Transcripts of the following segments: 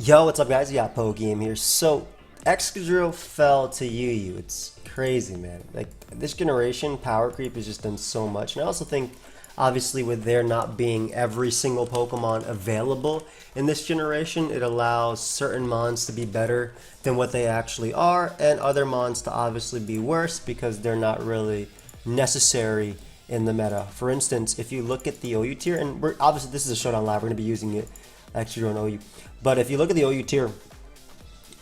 Yo, what's up guys? Yeah, pokeaim here. So, Excadrill fell to UU. It's crazy, man. Like, this generation, power creep has just done so much. And I also think, obviously, with there not being every single Pokemon available in this generation, it allows certain mons to be better than what they actually are, and other mons to obviously be worse because they're not really necessary in the meta. For instance, if you look at the OU tier, and we're obviously this is a Showdown live, we're going to be using it Excadrill and OU. But if you look at the OU tier,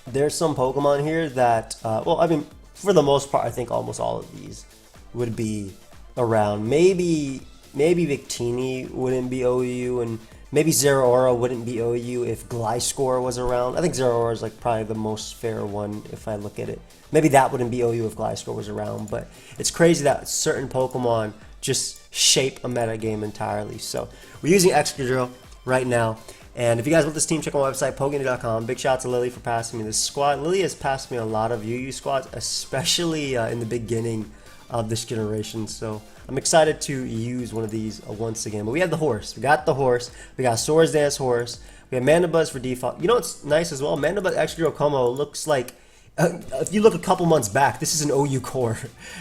there's some Pokemon here that, well, I mean, for the most part, I think almost all of these would be around. Maybe Victini wouldn't be OU, and maybe Zeraora wouldn't be OU if Gliscor was around. I think Zeraora is like probably the most fair one if I look at it. Maybe that wouldn't be OU if Gliscor was around, but it's crazy that certain Pokemon just shape a meta game entirely. So we're using Excadrill right now. And if you guys want this team, check out my website, pokeaimMD.com. Big shout out to Lily for passing me this squad. Lily has passed me a lot of UU squads, especially in the beginning of this generation. So I'm excited to use one of these once again. But we have the horse. We got the horse. We got Swords Dance horse. We have Mandibuzz for default. You know what's nice as well? Mandibuzz Excadrill Como looks like, if you look a couple months back, this is an OU core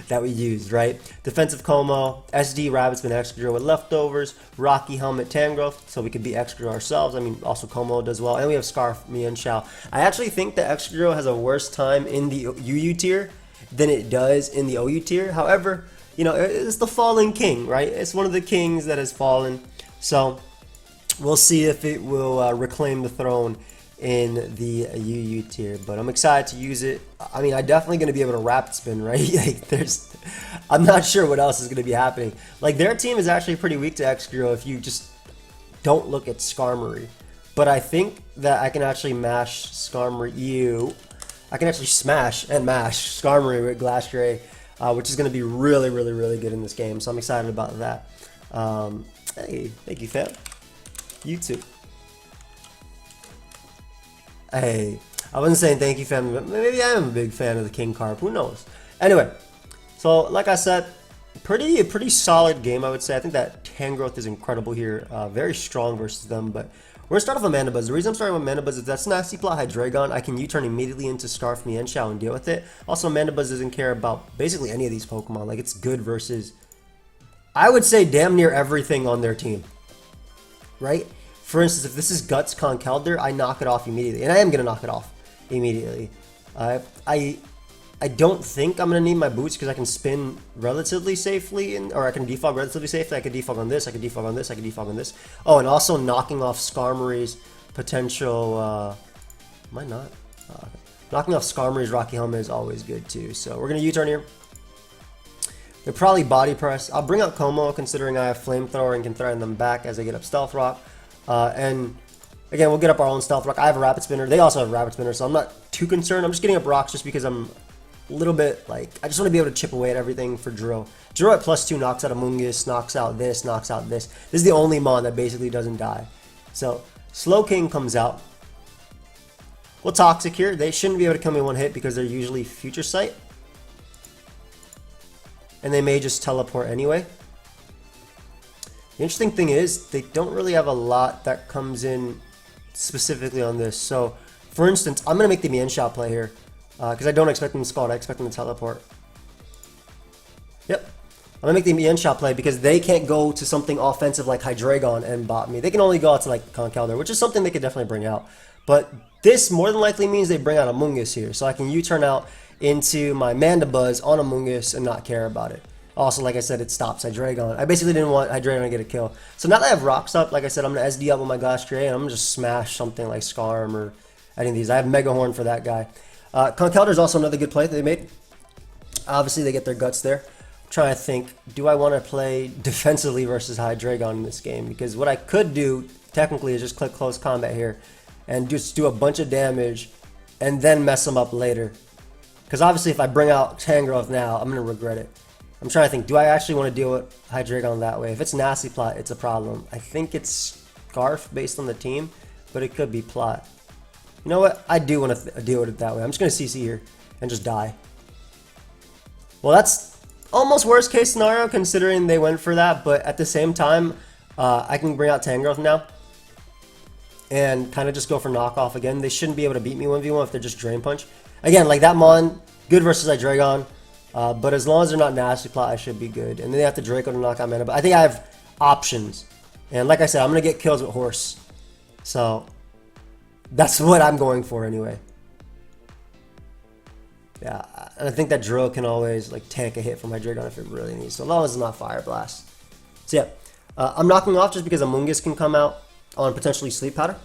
that we used, right? Defensive Como, SD Rabbitsman Excadrill with leftovers, Rocky Helmet Tangrowth, so we could be Excadrill ourselves. I mean, also Como does well. And we have Scarf, Mienshao. I actually think that Excadrill has a worse time in the UU tier than it does in the OU tier. However, you know, it's the fallen king, right? It's one of the kings that has fallen. So we'll see if it will reclaim the throne in the UU tier, but I'm excited to use it. I mean, I'm definitely going to be able to rapid spin, right? Like, I'm not sure what else is going to be happening. Like, their team is actually pretty weak to Excadrill if you just don't look at Skarmory. But I think that I can actually mash Skarmory. I can actually smash and mash Skarmory with Glastrier, which is going to be really, really, really good in this game. So I'm excited about that. Hey, thank you, fam. You too. Hey, I wasn't saying thank you, family, but maybe I am a big fan of the King Carp. Who knows? Anyway, so like I said, pretty solid game, I would say. I think that Tangrowth is incredible here. Very strong versus them, but we're going to start off with Mandibuzz. The reason I'm starting with Mandibuzz is that's Nasty Plot Hydreigon. I can U-turn immediately into Scarf Mienshao and deal with it. Also, Mandibuzz doesn't care about basically any of these Pokemon. Like, it's good versus, I would say, damn near everything on their team, right? For instance, if this is Guts Conkeldurr, I knock it off immediately. And I am going to knock it off immediately. I don't think I'm going to need my boots because I can spin relatively safely, or I can defog relatively safely. I can defog on this, I can defog on this, I can defog on this. Oh, and also knocking off Skarmory's potential... am I not? Okay. Knocking off Skarmory's Rocky Helmet is always good too. So we're going to U-turn here. They're probably Body Press. I'll bring out Como considering I have Flamethrower and can threaten them back as I get up Stealth Rock. And again, we'll get up our own Stealth Rock. I have a Rapid Spinner. They also have a Rapid Spinner, so I'm not too concerned. I'm just getting up rocks just because I'm a little bit like, I just want to be able to chip away at everything for Drill. Drill at +2 knocks out Amoonguss, knocks out this, knocks out this. This is the only mon that basically doesn't die. So Slowking comes out. Well, Toxic here. They shouldn't be able to kill me one hit because they're usually Future Sight. And they may just teleport anyway. The interesting thing is, they don't really have a lot that comes in specifically on this. So, for instance, I'm going to make the Mienshao play here. Because I don't expect them to Scald, I expect them to teleport. Yep. I'm going to make the Mienshao play because they can't go to something offensive like Hydreigon and bot me. They can only go out to like Conkeldurr, which is something they could definitely bring out. But this more than likely means they bring out Amoonguss here. So I can U-turn out into my Mandibuzz on Amoonguss and not care about it. Also, like I said, it stops Hydreigon. I basically didn't want Hydreigon to get a kill. So now that I have Rocks up, like I said, I'm going to SD up with my Glastrier, and I'm going to just smash something like Skarm or any of these. I have Mega Horn for that guy. Conkeldurr is also another good play that they made. Obviously, they get their guts there. I'm trying to think, do I want to play defensively versus Hydreigon in this game? Because what I could do, technically, is just click Close Combat here and just do a bunch of damage and then mess them up later. Because obviously, if I bring out Tangrowth now, I'm going to regret it. I'm trying to think, do I actually want to deal with Hydreigon that way? If it's Nasty Plot, it's a problem. I think it's Scarf based on the team, but it could be Plot. You know what? I do want to deal with it that way. I'm just going to CC here and just die. Well, that's almost worst case scenario considering they went for that, but at the same time, I can bring out Tangrowth now. and kind of just go for knockoff again. They shouldn't be able to beat me 1v1 if they're just Drain Punch. Again, like that Mon, good versus Hydreigon, but as long as they're not Nasty Plot, I should be good. And then they have to Draco to knock out Mana, but I think I have options. And like I said, I'm going to get kills with Horse. So that's what I'm going for anyway. Yeah, and I think that Drill can always like tank a hit from Hydreigon if it really needs, so long as it's not Fire Blast. So yeah, I'm knocking off just because Amoonguss can come out on potentially Sleep Powder.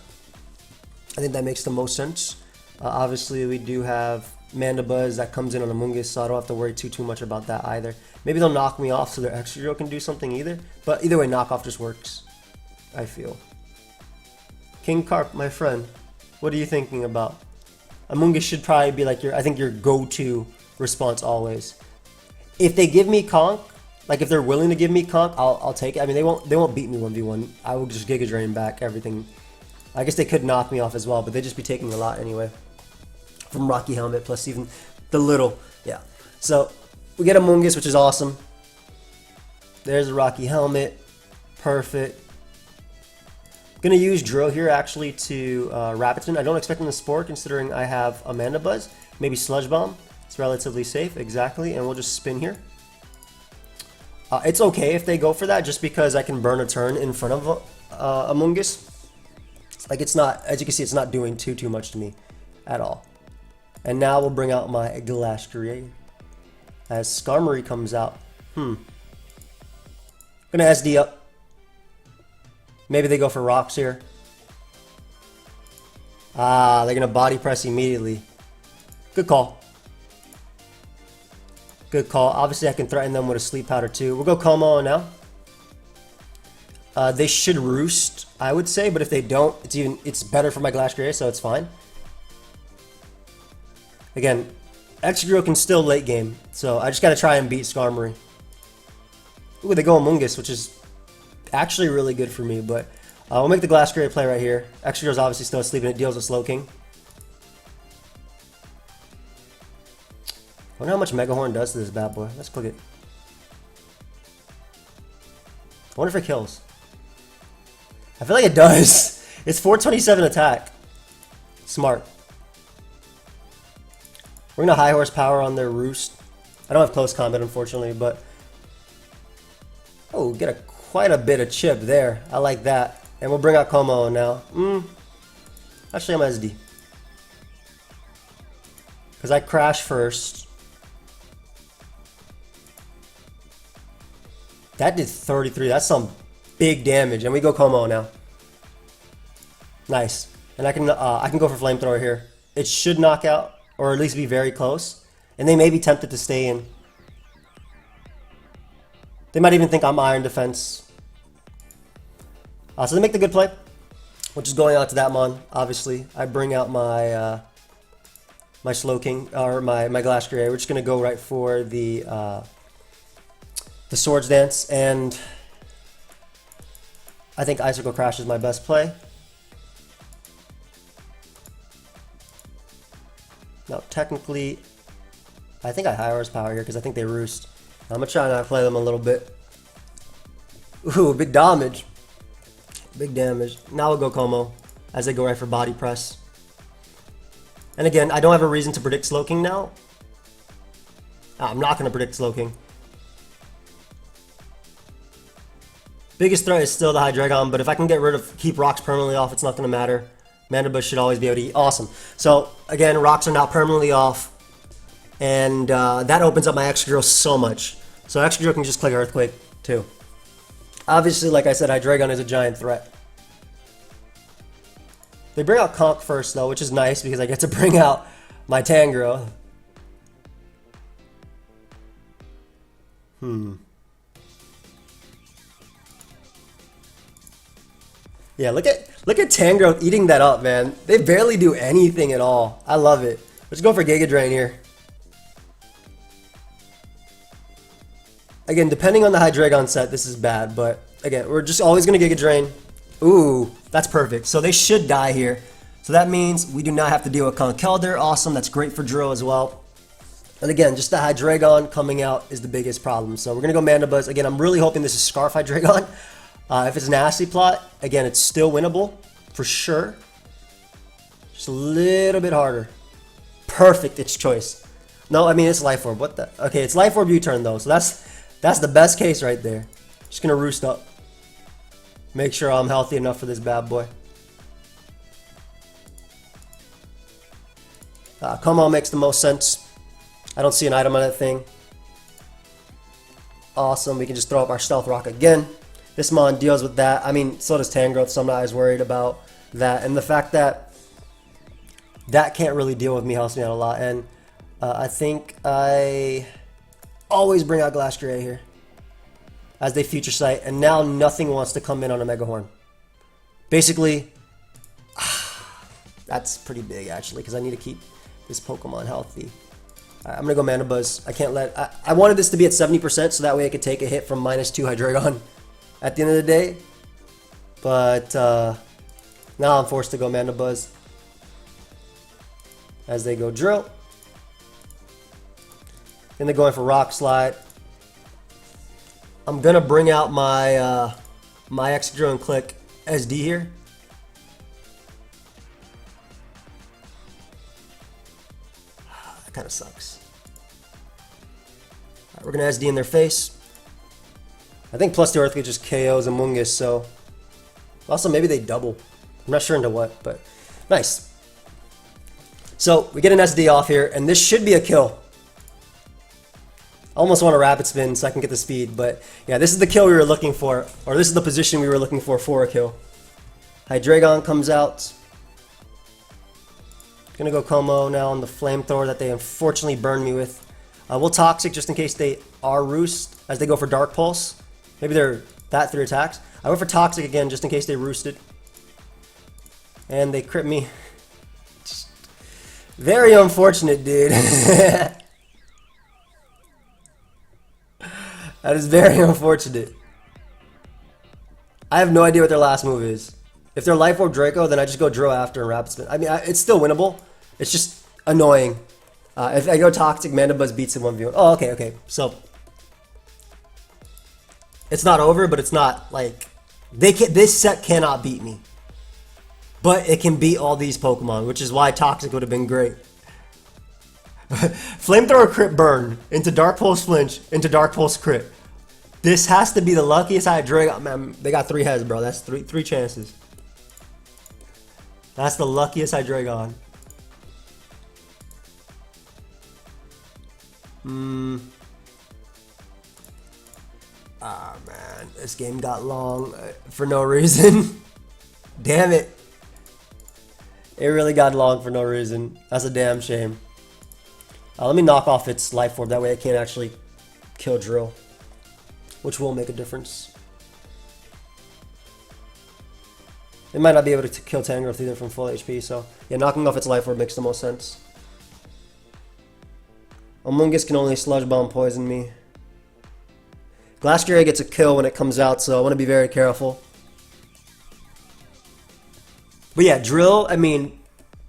I think that makes the most sense. Obviously, we do have Mandibuzz that comes in on Amoonguss, so I don't have to worry too much about that either. Maybe they'll knock me off so their Excadrill can do something either, but either way, knockoff just works, I feel. King Carp, my friend, what are you thinking about? Amoonguss should probably be like I think your go-to response always. If they give me Conk, like if they're willing to give me Conk, I'll take it. I mean, they won't beat me 1v1. I will just Giga Drain back everything. I guess they could knock me off as well, but they'd just be taking a lot anyway. From Rocky Helmet, plus even the little, yeah. So we get Amoonguss, which is awesome. There's a Rocky Helmet, perfect. Gonna use Drill here actually to Rapiton. I don't expect him to Spore considering I have a Mandibuzz. Maybe Sludge Bomb. It's relatively safe, exactly. And we'll just spin here. It's okay if they go for that just because I can burn a turn in front of Amoonguss. Like it's not, as you can see, it's not doing too much to me at all. And now we'll bring out my Glastrier as Skarmory comes out. Gonna SD up. Maybe they go for rocks here. They're going to body press immediately. Good call. Good call. Obviously, I can threaten them with a Sleep Powder too. We'll go Como now. They should Roost, I would say, but if they don't, it's better for my Glastrier, so it's fine. Again, Excadrill can still late game, so I just got to try and beat Skarmory. Ooh, they go Amoonguss, which is actually really good for me, but we'll make the Glastrier play right here. Excadrill's obviously still asleep and it deals with Slow King. I wonder how much Mega Horn does to this bad boy. Let's click it. I wonder if it kills. I feel like it does. It's 427 attack. Smart. We're gonna high horsepower on their Roost. I don't have close combat unfortunately, but oh, get quite a bit of chip there. I like that. And we'll bring out Como now. Actually, I'm SD. Because I crash first. That did 33. That's some big damage. And we go Como now. Nice. And I can go for Flamethrower here. It should knock out, or at least be very close. And they may be tempted to stay in. They might even think I'm Iron Defense. So they make the good play, which is going out to that Mon, obviously. I bring out my my Slow King, or my Glastrier. We're just going to go right for the Swords Dance, and I think Icicle Crash is my best play. Now, technically, I think I high horsepower here because I think they Roost. I'm going to try and outplay them a little bit. Ooh, big damage. Big damage. Now we'll go Como as they go right for Body Press. And again, I don't have a reason to predict Slow King now. I'm not going to predict Slow King. Biggest threat is still the Hydreigon, but if I can keep rocks permanently off, it's not going to matter. Mandibuzz should always be able to eat. Awesome. So again, rocks are now permanently off, and that opens up my Excadrill so much. So Excadrill can just click Earthquake too. Obviously, like I said, Hydreigon is a giant threat. They bring out Conk first though, which is nice because I get to bring out my Tangrowth. Yeah, look at Tangrowth eating that up, man. They barely do anything at all. I love it. Let's go for Giga Drain here. Again, depending on the Hydreigon set, this is bad, but again, we're just always going to Giga Drain. Ooh, that's perfect. So they should die here. So that means we do not have to deal with Conkeldurr. Awesome, that's great for Drill as well. And again, just the Hydreigon coming out is the biggest problem. So we're going to go Mandibuzz. Again, I'm really hoping this is Scarf Hydreigon. If it's Nasty Plot, again, it's still winnable. for sure. Just a little bit harder. Perfect, it's choice. No, I mean, it's Life Orb. What the? Okay, it's Life Orb U-turn, though. So that's the best case right there. Just going to roost up. Make sure I'm healthy enough for this bad boy. Come on, makes the most sense. I don't see an item on that thing. Awesome. We can just throw up our Stealth Rock again. This Mon deals with that. I mean, so does Tangrowth, so I'm not as worried about that. And the fact that that can't really deal with me helps me out a lot. And I think I always bring out Glastrier here as they future sight. And now nothing wants to come in on a Mega Horn. Basically, that's pretty big, actually, because I need to keep this Pokemon healthy. All right, I'm going to go Mana Buzz. I can't let... I wanted this to be at 70% so that way I could take a hit from -2 Hydreigon at the end of the day. But now I'm forced to go Mana Buzz as they go Drill. Then they're going for Rock Slide. I'm going to bring out my my Excadrill and click SD here. That kind of sucks. All right, we're going to SD in their face. I think plus the Earthquake just KOs Amoonguss, so... Also, maybe they double. I'm not sure into what, but... Nice. So, we get an SD off here, and this should be a kill. I almost want a Rapid Spin so I can get the speed, but... Yeah, this is the kill we were looking for. Or this is the position we were looking for a kill. Hydreigon comes out. Gonna go Como now on the Flamethrower that they unfortunately burned me with. We'll Toxic just in case they are Roost as they go for Dark Pulse. Maybe they're that 3 attacks. I went for Toxic again just in case they roosted. And they crit me. Just very unfortunate, dude. That is very unfortunate. I have no idea what their last move is. If they're Life Orb Draco, then I just go Drill after and Rapid Spin. I mean, it's still winnable. It's just annoying. If I go Toxic, Mana Buzz beats him 1v1. Oh, okay, okay. So, it's not over, but it's not, like... This set cannot beat me. But it can beat all these Pokemon, which is why Toxic would have been great. Flamethrower crit burn, into Dark Pulse flinch, into Dark Pulse crit. This has to be the luckiest Hydreigon. Man, they got 3 heads, bro. That's three chances. That's the luckiest Hydreigon. Ah, man. This game got long for no reason. Damn it. It really got long for no reason. That's a damn shame. Let me knock off its Life Orb. That way I can't actually kill Drill. Which will make a difference. It might not be able to kill Tangrowth either from full HP. So, yeah, knocking off its Life Orb makes the most sense. Amoonguss can only Sludge Bomb poison me. Glastrier gets a kill when it comes out, so I want to be very careful. But yeah, Drill, I mean,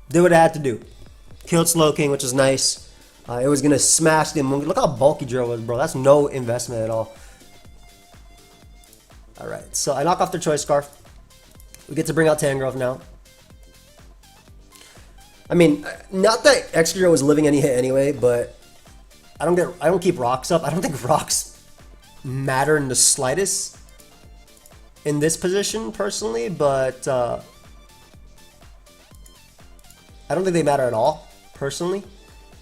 did what it had to do. Killed Slowking, which is nice. It was going to smash the Amoonguss. Look how bulky Drill was, bro. That's no investment at all. Alright, so I knock off their Choice Scarf. We get to bring out Tangrowth now. I mean, not that Excadrill was living any hit anyway, but I don't keep rocks up. I don't think rocks matter in the slightest in this position personally, but I don't think they matter at all personally.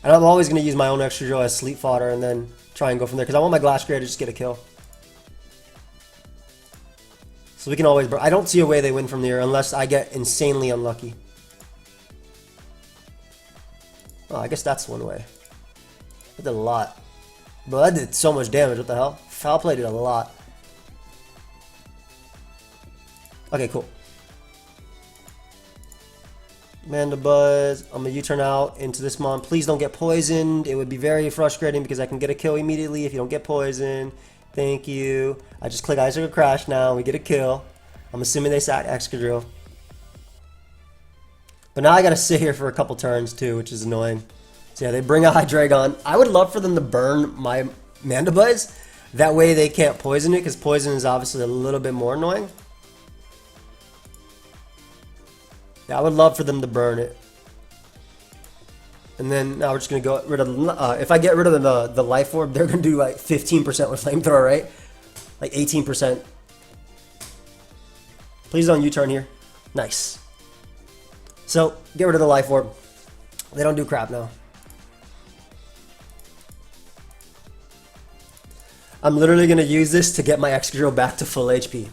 And I'm always going to use my own Excadrill as sleep fodder and then try and go from there because I want my Glastrier to just get a kill. So we can always... I don't see a way they win from here unless I get insanely unlucky. Oh, I guess that's one way. I did a lot. Bro, that did so much damage. What the hell? Foul Play did a lot. Okay, cool. Mana Buzz. I'm going to U-turn out into this Mon. Please don't get poisoned. It would be very frustrating because I can get a kill immediately if you don't get poisoned. Thank you. I just click Icicle Crash now. We get a kill. I'm assuming they sack Excadrill. But now I gotta sit here for a couple turns too, which is annoying. So yeah, they bring out Hydreigon. I would love for them to burn my Mana Buzz. That way they can't poison it, because poison is obviously a little bit more annoying. Yeah, I would love for them to burn it. And then now we're just gonna go rid of if I get rid of the life orb, they're gonna do like 15% with flamethrower, right? Like 18%. Please don't U-turn here. Nice. So get rid of the life orb. They don't do crap now. I'm literally gonna use this to get my Excadrill back to full HP.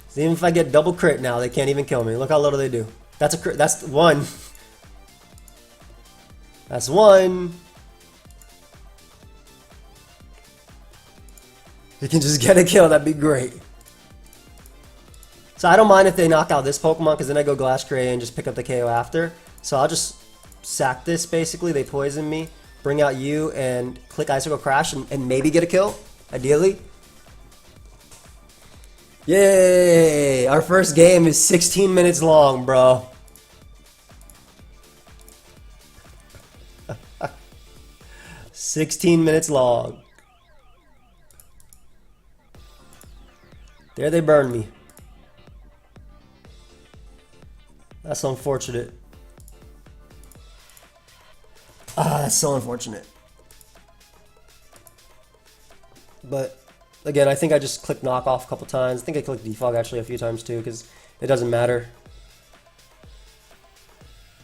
So even if I get double crit now, they can't even kill me. Look how little they do. That's a crit. That's one. That's one. You can just get a kill, that'd be great. So I don't mind if they knock out this Pokemon, because then I go Glass Gray and just pick up the KO after. So I'll just sack this basically. They poison me, bring out you, and click Icicle Crash and maybe get a kill, ideally. Yay! Our first game is 16 minutes long, bro. 16 minutes long. There they burn me. That's unfortunate. That's so unfortunate. But again, I think I just clicked knock off a couple times. I think I clicked defog actually a few times too, because it doesn't matter.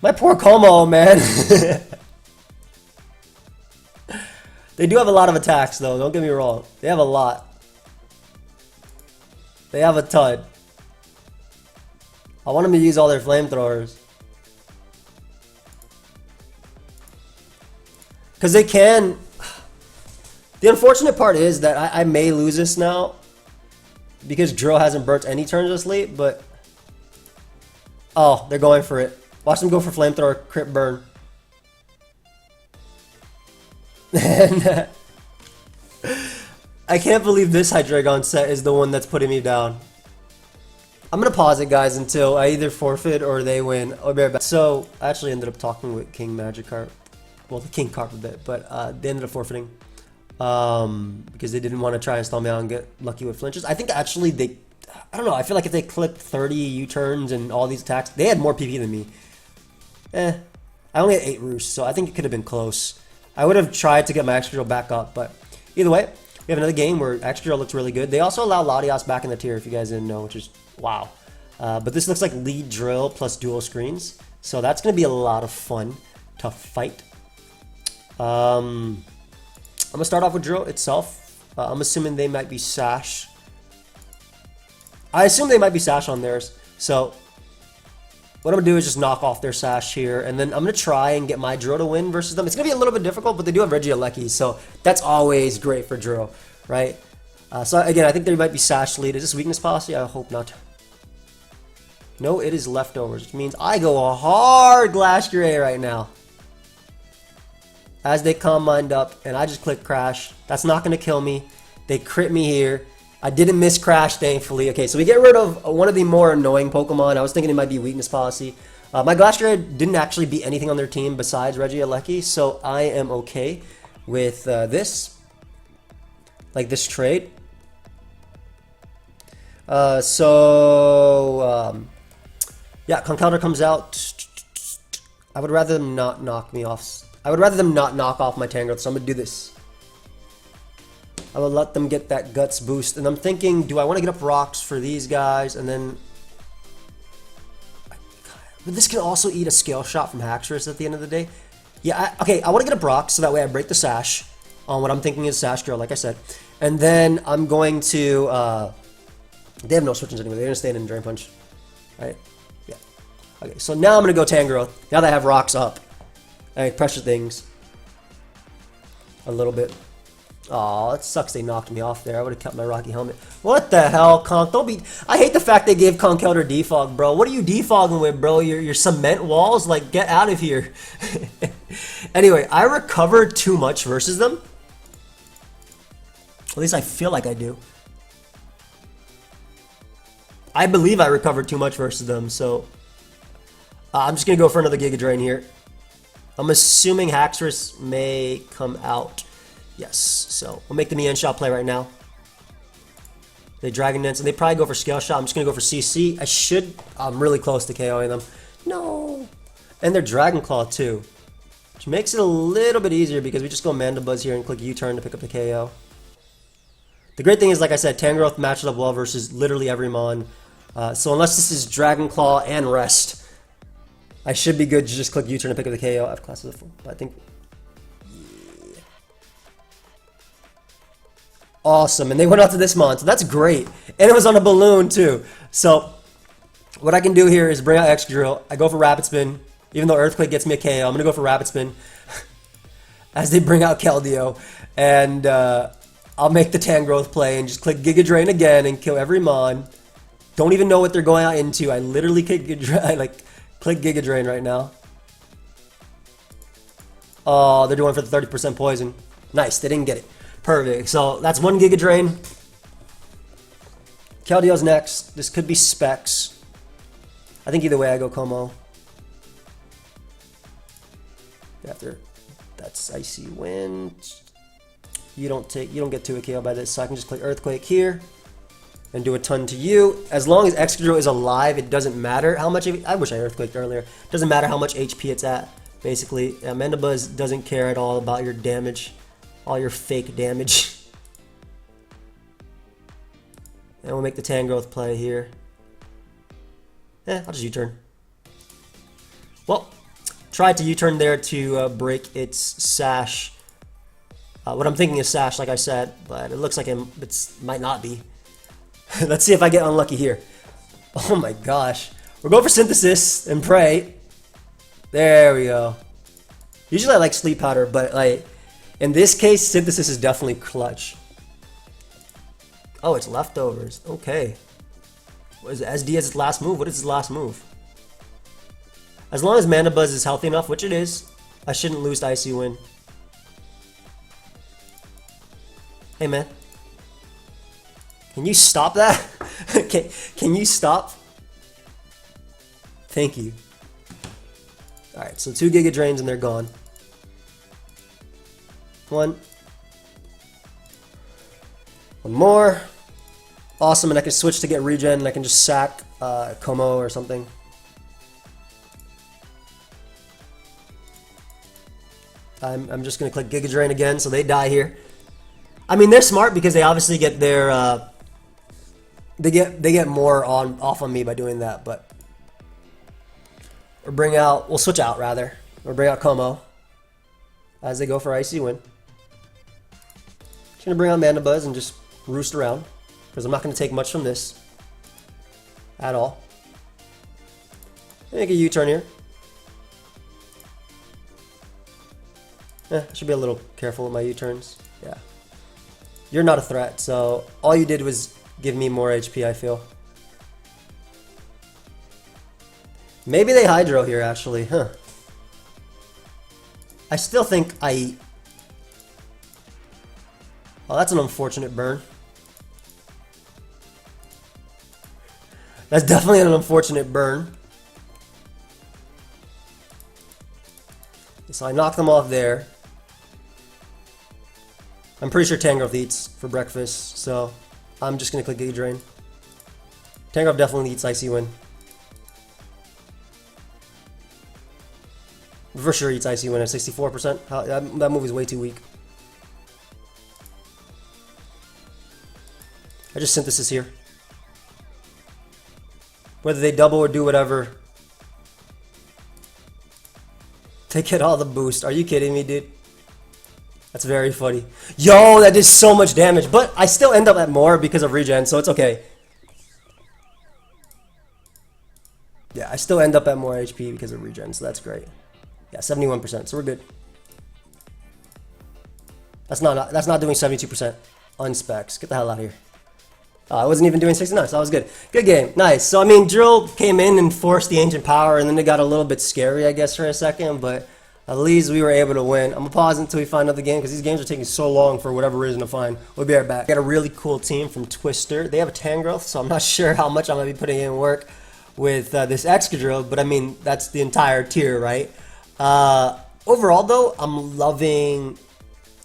My poor Como, man. They do have a lot of attacks though, don't get me wrong. They have a lot. They have a ton. I want them to use all their flamethrowers. Because they can... The unfortunate part is that I may lose this now, because Drill hasn't burnt any turns this late, but... Oh, they're going for it. Watch them go for flamethrower, crit burn. And I can't believe this Hydreigon set is the one that's putting me down. I'm gonna pause it, guys, until I either forfeit or they win. I'll be right back. So I actually ended up talking with King Magikarp, well, the King Carp a bit, but they ended up forfeiting because they didn't want to try and stall me out and get lucky with flinches. I think actually I don't know. I feel like if they clicked 30 U-turns and all these attacks, they had more PP than me. I only had 8 roosts, so I think it could have been close. I would have tried to get my Excadrill back up, but either way, we have another game where Excadrill looks really good. They also allow Latias back in the tier, if you guys didn't know, which is wow. But this looks like lead drill plus dual screens, so that's going to be a lot of fun to fight. I'm going to start off with drill itself. I'm assuming they might be sash. I assume they might be sash on theirs, so what I'm going to do is just knock off their sash here, and then I'm going to try and get my drill to win versus them. It's going to be a little bit difficult, but they do have Regieleki, so that's always great for drill, right? So again, I think they might be sash lead. Is this weakness policy? I hope not. No, it is leftovers, which means I go a hard Glass Gray right now. As they combined up, and I just click Crash. That's not going to kill me. They crit me here. I didn't miss Crash, thankfully. Okay, so we get rid of one of the more annoying Pokemon. I was thinking it might be weakness policy. My Glass Gray didn't actually beat anything on their team besides Regieleki, so I am okay with this. Like this trade. Yeah, Conkeldurr comes out. I would rather them not knock me off. I would rather them not knock off my Tangrowth, so I'm going to do this. I will let them get that Guts boost. And I'm thinking, do I want to get up rocks for these guys? And then... But this can also eat a Scale Shot from Haxorus at the end of the day. Yeah, okay, I want to get up rocks so that way I break the Sash on what I'm thinking is Sash Drill, like I said. And then I'm going to... They have no switches anyway. They're going to stay in Drain Punch. Right? Yeah. Okay, so now I'm going to go Tangrowth. Now that I have rocks up. I pressure things a little bit. Aw, it sucks they knocked me off there. I would have kept my Rocky Helmet. What the hell, Conk? Don't be... I hate the fact they gave Conkeldurr defog, bro. What are you defogging with, bro? Your cement walls? Like, get out of here. Anyway, I recovered too much versus them. At least I feel like I do. I believe I recovered too much versus them, so... I'm just going to go for another Giga Drain here. I'm assuming Haxorus may come out. Yes, so we'll make the Neon Shot play right now. They Dragon Dance, and they probably go for Scale Shot. I'm just going to go for CC. I'm really close to KOing them. No. And they're Dragon Claw too, which makes it a little bit easier because we just go Mandibuzz here and click U-turn to pick up the KO. The great thing is, like I said, Tangrowth matches up well versus literally every Mon. So unless this is Dragon Claw and Rest, I should be good to just click U-turn to pick up the KO. I have classes of 4, but I think... Yeah. Awesome, and they went out to this Mon, so that's great. And it was on a balloon too. So what I can do here is bring out Excadrill. I go for Rapid Spin. Even though Earthquake gets me a KO, I'm going to go for Rapid Spin as they bring out Keldeo. And I'll make the Tangrowth play and just click Giga Drain again and kill every Mon. Don't even know what they're going out into. I literally click Giga Drain right now. Oh, they're doing for the 30% poison. Nice, they didn't get it. Perfect. So that's one Giga Drain. Keldeo's next. This could be Specs. I think either way I go Como. After that's Icy Wind. You don't get 2 KO by this, so I can just click Earthquake here and do a ton to you. As long as Excadrill is alive, it doesn't matter how much. I wish I Earthquaked earlier. It doesn't matter how much HP it's at. Basically, Mandibuzz doesn't care at all about your damage, all your fake damage. And we'll make the Tangrowth play here. I'll just U-turn. Well, tried to U-turn there to break its Sash. What I'm thinking is Sash, like I said, but it looks like it might not be. Let's see if I get unlucky here. Oh my gosh. We're going for Synthesis and pray. There we go. Usually I like Sleep Powder, but like in this case, Synthesis is definitely clutch. Oh, it's Leftovers. Okay. What is it? SD as its last move? What is its last move? As long as Mandibuzz is healthy enough, which it is, I shouldn't lose to Icy Wind. Hey man. Can you stop that? Can you stop? Thank you. Alright, so 2 Giga Drains and they're gone. 1 more. Awesome, and I can switch to get regen and I can just sack Como or something. I'm just going to click Giga Drain again, so they die here. I mean, they're smart because they obviously get their they get more off on me by doing that, but we'll switch out rather. Or bring out Como as they go for Icy Wind. Just gonna bring out Mandibuzz and just roost around because I'm not gonna take much from this at all. Make a U-turn here. I should be a little careful with my U-turns. Yeah. You're not a threat, so all you did was give me more HP, I feel. Maybe they Hydro here, actually, huh? I still think I... Oh, that's an unfortunate burn. That's definitely an unfortunate burn. So I knocked them off there. I'm pretty sure Tangrowth eats for breakfast, so I'm just going to click Giga Drain. Tangrowth definitely eats Icy Wind. For sure eats Icy Wind at 64%. That move is way too weak. I just Synthesis here. Whether they double or do whatever, they get all the boost. Are you kidding me, dude? That's very funny. Yo, that did so much damage, but I still end up at more because of regen, so it's okay. Yeah, I still end up at more HP because of regen, so that's great. Yeah, 71%, so we're good. That's not doing 72% on specs. Get the hell out of here. I wasn't even doing 69, so that was good. Good game, nice. So I mean, Drill came in and forced the Ancient Power, and then it got a little bit scary, I guess, for a second, but at least we were able to win. I'm gonna pause until we find another game because these games are taking so long for whatever reason to find. We'll be right back. Got a really cool team from Twister. They have a Tangrowth, so I'm not sure how much I'm gonna be putting in work with this Excadrill, but I mean, that's the entire tier, right? Overall, though, I'm loving...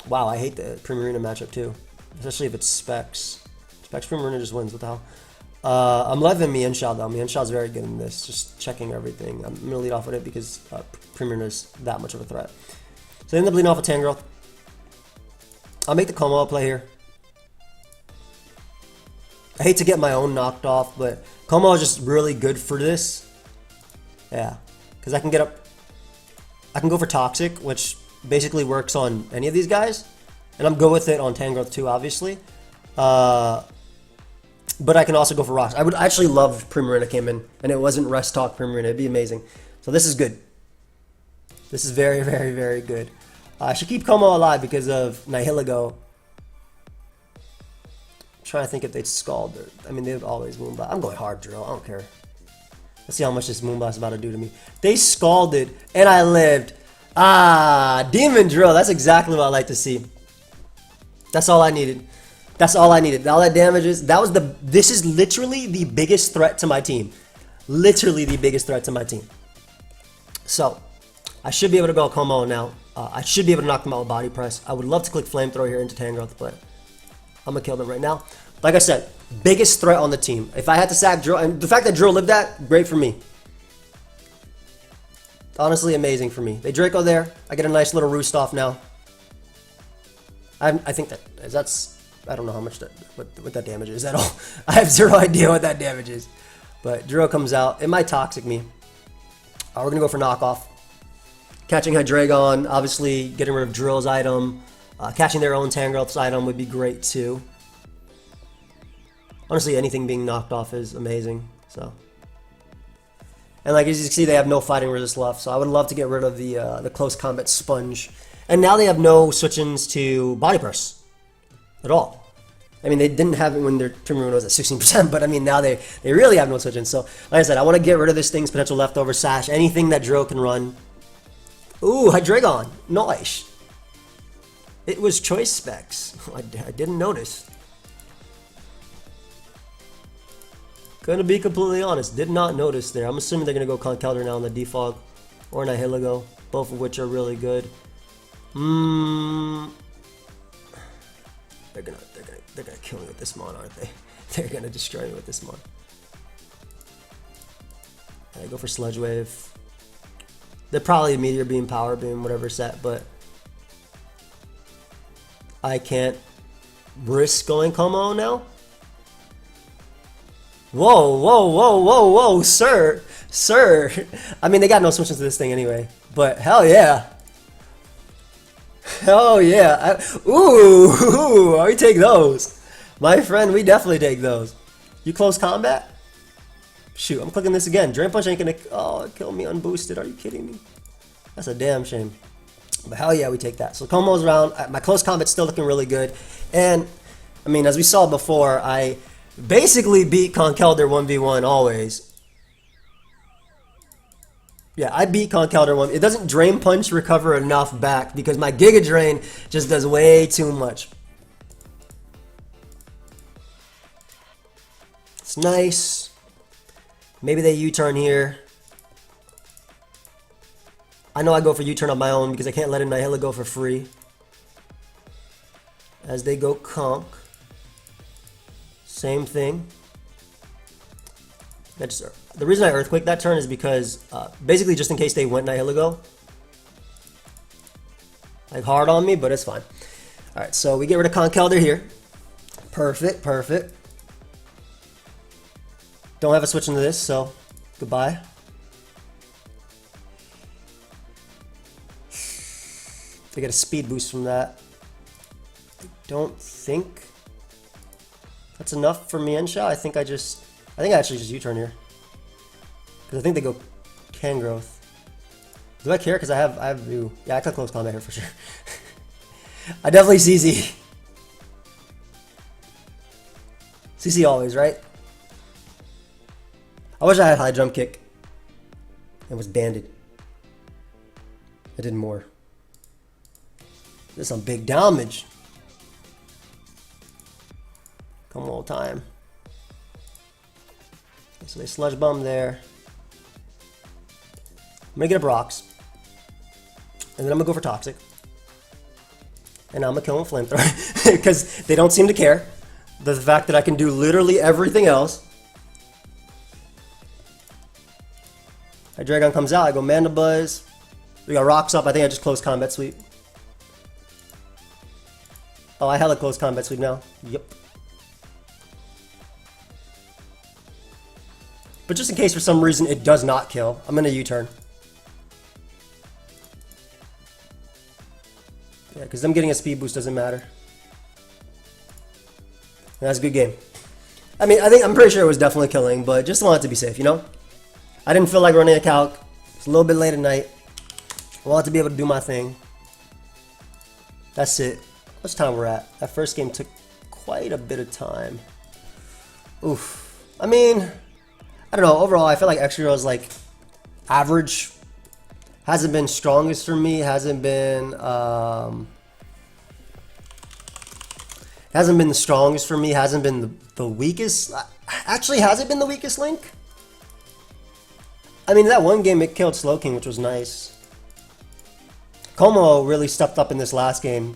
Wow, I hate the Premier Arena matchup, too. Especially if it's specs. Specs Primarina just wins. What the hell? I'm loving Mienshao though. Mienshao is very good in this. Just checking everything. I'm gonna lead off with it because Primarina is that much of a threat. So I end up leading off with Tangrowth. I'll make the Como play here. I hate to get my own knocked off, but Como is just really good for this. Yeah, because I can get up. I can go for Toxic, which basically works on any of these guys, and I'm good with it on Tangrowth too, obviously. But I can also go for Rocks. I would actually love if Primarina came in, and it wasn't Rest Talk Primarina. It'd be amazing. So this is good. This is very, very, very good. I should keep Como alive because of Nihilego. I'm trying to think if they'd Scald. Or, I mean, they would always Moonblast. I'm going hard, Drill. I don't care. Let's see how much this Moonblast is about to do to me. They Scalded, and I lived. Ah, Demon Drill. That's exactly what I like to see. That's all I needed. That's all I needed. All that damage is. That was the. This is literally the biggest threat to my team. Literally the biggest threat to my team. So, I should be able to go Como now. I should be able to knock them out with Body Press. I would love to click Flamethrower here into Tangrowth, but I'm gonna kill them right now. Like I said, biggest threat on the team. If I had to sack Drill, and the fact that Drill lived that, great for me. Honestly, amazing for me. They Draco there. I get a nice little roost off now. I think that's. I don't know how much that what that damage is at all. I have zero idea what that damage is. But Drill comes out. It might Toxic me. We're gonna go for knockoff. Catching Hydreigon, obviously getting rid of Drill's item. Catching their own Tangrowth's item would be great too. Honestly, anything being knocked off is amazing. So, and like as you can see, they have no fighting resist left. So I would love to get rid of the close combat sponge. And now they have no switch-ins to Body Press at all. I mean, they didn't have it when their Primarina was at 16%, but I mean now they really have no switch-ins. So like I said, I want to get rid of this thing's potential leftover sash. Anything that Drill can run. Ooh, Hydreigon. Nice. It was choice specs. I didn't notice. Gonna be completely honest, did not notice there. I'm assuming they're gonna go Conkeldurr now on the Defog or Nihilego, both of which are really good. They're gonna kill me with this mon, aren't they? They're gonna destroy me with this mon. I go for Sludge Wave. They're probably Meteor Beam, Power Beam, whatever set, but I can't risk going Como now. Whoa, whoa, whoa, whoa, whoa, sir. I mean, they got no switches to this thing anyway, but hell yeah. Hell yeah. Ooh, we take those. My friend, we definitely take those. You close combat? Shoot, I'm clicking this again. Drain Punch ain't gonna kill me unboosted. Are you kidding me? That's a damn shame. But hell yeah, we take that. So Como's around. My close combat's still looking really good. And, I mean, as we saw before, I basically beat Conkeldurr 1v1 always. Yeah, I beat Conkeldurr 1. It doesn't Drain Punch recover enough back because my Giga Drain just does way too much. It's nice. Maybe they U-turn here. I know I go for U-turn on my own because I can't let Nihilego go for free. As they go Conk. Same thing. The reason I Earthquake that turn is because basically just in case they went Nihilego. Like hard on me, but it's fine. Alright, so we get rid of Conkeldurr here. Perfect, perfect. Don't have a switch into this, so goodbye. They get a speed boost from that. I don't think that's enough for Mienshao. I think I actually just U-turn here. Because I think they go Tangrowth. Do I care? Because I have view. Yeah, I could close combat here for sure. I definitely CC. CC always, right? I wish I had high jump kick. It was banded. I did more. This is some big damage. Come all time. So they Sludge Bomb there. I'm gonna get up Rocks. And then I'm gonna go for Toxic. And I'm gonna kill him with Flamethrower. Because they don't seem to care. The fact that I can do literally everything else. Hydreigon comes out, I go Mana Buzz. We got Rocks up, I think I just closed Combat Sweep. Oh, I hella close Combat Sweep now. Yep. But just in case for some reason it does not kill, I'm gonna U-turn. Yeah, because them getting a speed boost doesn't matter. That's a good game. I mean, I'm pretty sure it was definitely killing, but just wanted to be safe, you know? I didn't feel like running a calc. It's a little bit late at night. I wanted to be able to do my thing. That's it. How much time we're at? That first game took quite a bit of time. Oof. I mean, I don't know. Overall, I feel like Excadrill is like average. Hasn't been strongest for me. Hasn't been the strongest for me. Hasn't been the weakest. Actually, has it been the weakest link? I mean, that one game it killed Slowking, which was nice. Como really stepped up in this last game,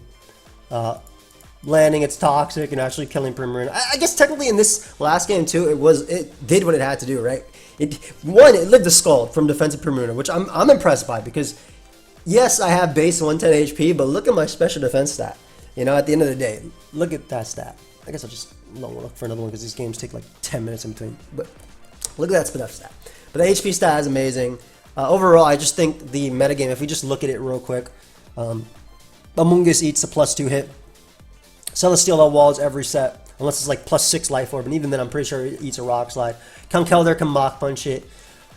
landing its Toxic and actually killing Primarina. I guess technically in this last game too, it did what it had to do, right? It lived the Scald from defensive Primarina, which I'm impressed by, because yes, I have base 110 HP, but look at my special defense stat. You know, at the end of the day, look at that stat. I guess I'll just look for another one because these games take like 10 minutes in between. But look at that special stat. But the HP stat is amazing. Overall, I just think the metagame, if we just look at it real quick, Amoonguss eats a +2 hit. Celesteal on walls every set, unless it's like +6 life orb, and even then I'm pretty sure it eats a Rock Slide. Conkeldurr can Mach Punch it.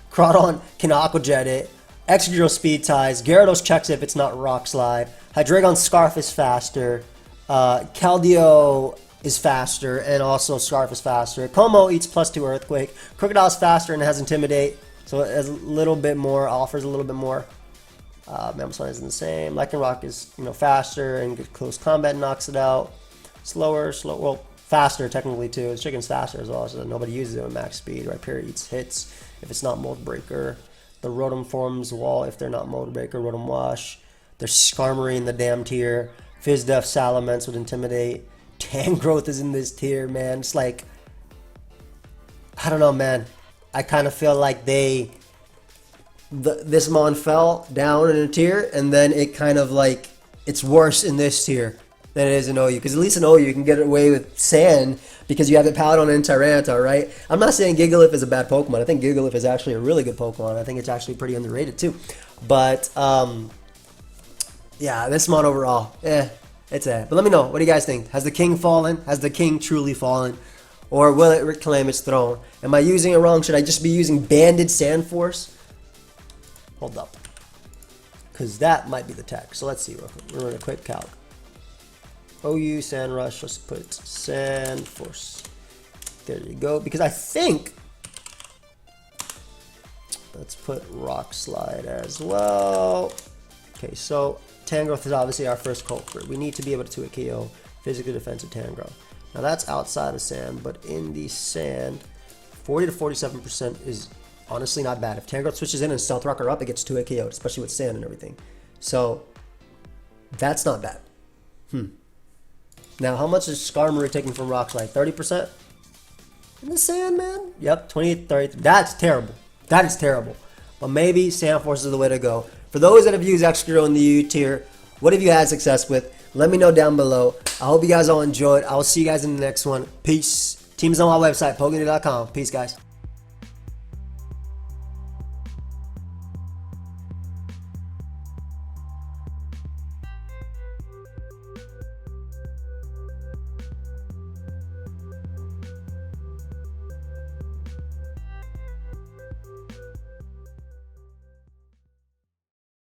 Crawdon can Aqua Jet it. Excadrill Speed Ties. Gyarados checks if it's not Rock Slide. Hydreigon Scarf is faster. Keldeo is faster, and also Scarf is faster. Como eats +2 Earthquake. Crocodile's faster and has Intimidate, so it has a little bit more, offers a little bit more. Mammoth isn't the same. Lycanroc is, you know, faster and get close combat knocks it out. Slower, well, faster technically too. The Chicken's faster as well, so nobody uses it with max speed. Rhyperior eats hits if it's not Mold Breaker. The Rotom forms wall if they're not Mold Breaker. Rotom Wash. There's Skarmory in the damn tier. Fizdef Salamence would Intimidate. Tangrowth is in this tier, man. It's like, I don't know, man. I kind of feel like this mon fell down in a tier, and then it kind of like, it's worse in this tier than it is in OU. Because at least in OU you can get away with Sand because you have the Paladon and Tyranitar, right? I'm not saying Gigalith is a bad Pokemon. I think Gigalith is actually a really good Pokemon. I think it's actually pretty underrated too. But, yeah, this mon overall, it's a. But let me know, what do you guys think? Has the king fallen? Has the king truly fallen? Or will it reclaim its throne? Am I using it wrong? Should I just be using Banded Sand Force? Hold up. Because that might be the tech. So let's see real quick. We're running a quick calc. OU Sand Rush. Let's put Sand Force. There you go. Because I think, let's put Rock Slide as well. Okay, so Tangrowth is obviously our first culprit. We need to be able to 2-hit KO physically defensive Tangrowth. Now that's outside of sand, but in the sand, 40 to 47% is honestly not bad. If Tangrowth switches in and Stealth Rocker up, it gets 2-hit KO'd, especially with sand and everything. So that's not bad. Now, how much is Skarmory taking from Rock Slide? 30%? In the sand, man? Yep, 28, 30. That's terrible. That is terrible. But maybe Sand Force is the way to go. For those that have used Excadrill in the U tier, what have you had success with? Let me know down below. I hope you guys all enjoyed. I will see you guys in the next one. Peace. Team's on my website, pokeaimMD.com. Peace, guys.